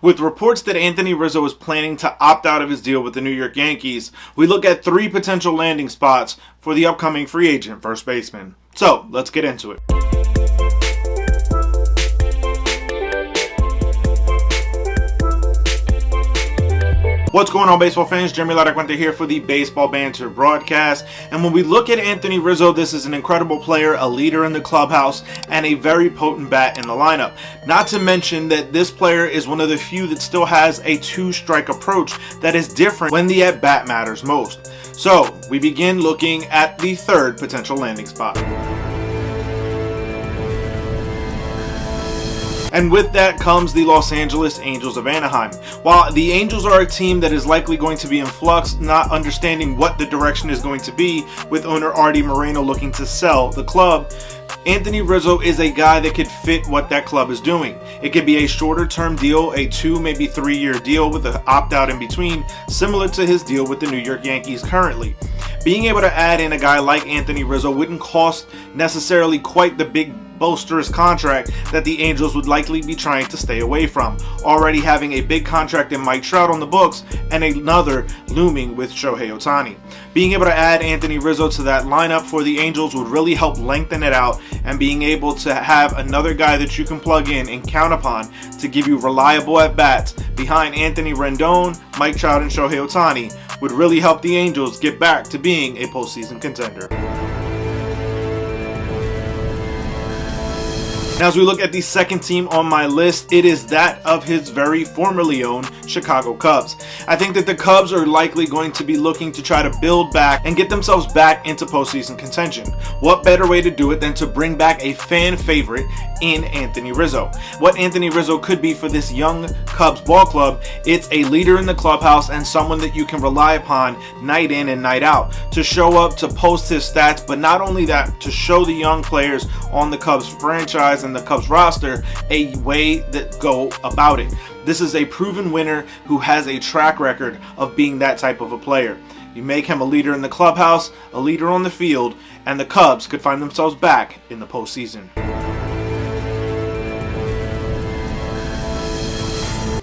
With reports that Anthony Rizzo is planning to opt out of his deal with the New York Yankees, we look at 3 potential landing spots for the upcoming free agent first baseman. So, let's get into it. What's going on, baseball fans? Jeremy Laracuente here for the Baseball Banter Broadcast. And when we look at Anthony Rizzo, this is an incredible player, a leader in the clubhouse, and a very potent bat in the lineup. Not to mention that this player is one of the few that still has a 2-strike approach that is different when the at-bat matters most. So, we begin looking at the 3rd potential landing spot. And with that comes the Los Angeles Angels of Anaheim. While the Angels are a team that is likely going to be in flux, not understanding what the direction is going to be, with owner Artie Moreno looking to sell the club, Anthony Rizzo is a guy that could fit what that club is doing. It could be a shorter term deal, a 2, maybe 3-year deal with an opt-out in between, similar to his deal with the New York Yankees currently. Being able to add in a guy like Anthony Rizzo wouldn't cost necessarily quite the big boisterous contract that the Angels would likely be trying to stay away from, already having a big contract in Mike Trout on the books and another looming with Shohei Ohtani. Being able to add Anthony Rizzo to that lineup for the Angels would really help lengthen it out, and being able to have another guy that you can plug in and count upon to give you reliable at-bats behind Anthony Rendon, Mike Trout, and Shohei Ohtani would really help the Angels get back to being a postseason contender. Now, as we look at the 2nd team on my list, it is that of his very formerly owned Chicago Cubs. I think that the Cubs are likely going to be looking to try to build back and get themselves back into postseason contention. What better way to do it than to bring back a fan favorite in Anthony Rizzo? What Anthony Rizzo could be for this young Cubs ball club, it's a leader in the clubhouse and someone that you can rely upon night in and night out to show up, to post his stats, but not only that, to show the young players on the Cubs franchise and the Cubs roster a way that go about it. This is a proven winner who has a track record of being that type of a player. You make him a leader in the clubhouse, a leader on the field, and the Cubs could find themselves back in the postseason.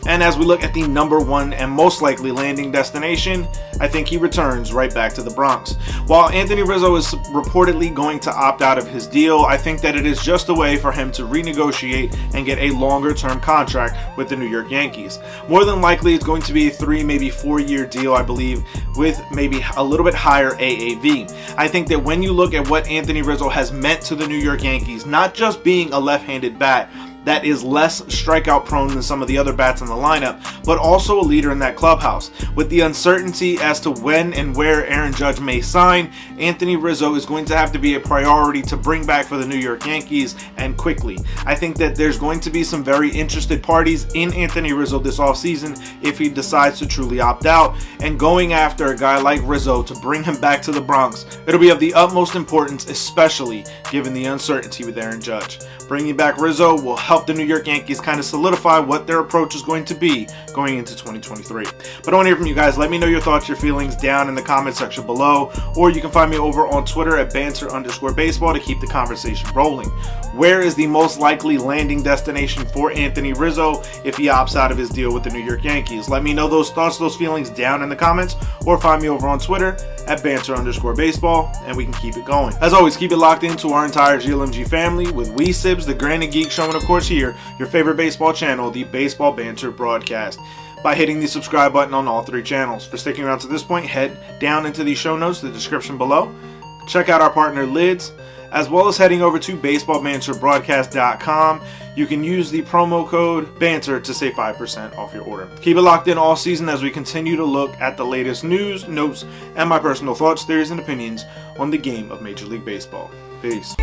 And as we look at the number 1 and most likely landing destination, I think he returns right back to the Bronx. While Anthony Rizzo is reportedly going to opt out of his deal, I think that it is just a way for him to renegotiate and get a longer term contract with the New York Yankees. More than likely, it's going to be a 3, maybe 4-year deal, I believe, with maybe a little bit higher AAV. I think that when you look at what Anthony Rizzo has meant to the New York Yankees, not just being a left-handed bat that is less strikeout prone than some of the other bats in the lineup, but also a leader in that clubhouse. With the uncertainty as to when and where Aaron Judge may sign, Anthony Rizzo is going to have to be a priority to bring back for the New York Yankees, and quickly. I think that there's going to be some very interested parties in Anthony Rizzo this offseason if he decides to truly opt out, and going after a guy like Rizzo to bring him back to the Bronx, it'll be of the utmost importance, especially given the uncertainty with Aaron Judge. Bringing back Rizzo will help the New York Yankees kind of solidify what their approach is going to be going into 2023. But I want to hear from you guys. Let me know your thoughts, your feelings down in the comment section below, or you can find me over on Twitter at banter_baseball to keep the conversation rolling. Where is the most likely landing destination for Anthony Rizzo if he opts out of his deal with the New York Yankees? Let me know those thoughts, those feelings down in the comments, or find me over on Twitter at banter_baseball, and we can keep it going. As always, keep it locked into our entire GLMG family with Wee Sibs, the Granite Geek Show, and of course here, your favorite baseball channel, the Baseball Banter Broadcast, by hitting the subscribe button on all 3 channels. For sticking around to this point, head down into the show notes, the description below. Check out our partner Lids, as well as heading over to baseballbanterbroadcast.com. You can use the promo code BANTER to save 5% off your order. Keep it locked in all season as we continue to look at the latest news, notes, and my personal thoughts, theories, and opinions on the game of Major League Baseball. Peace.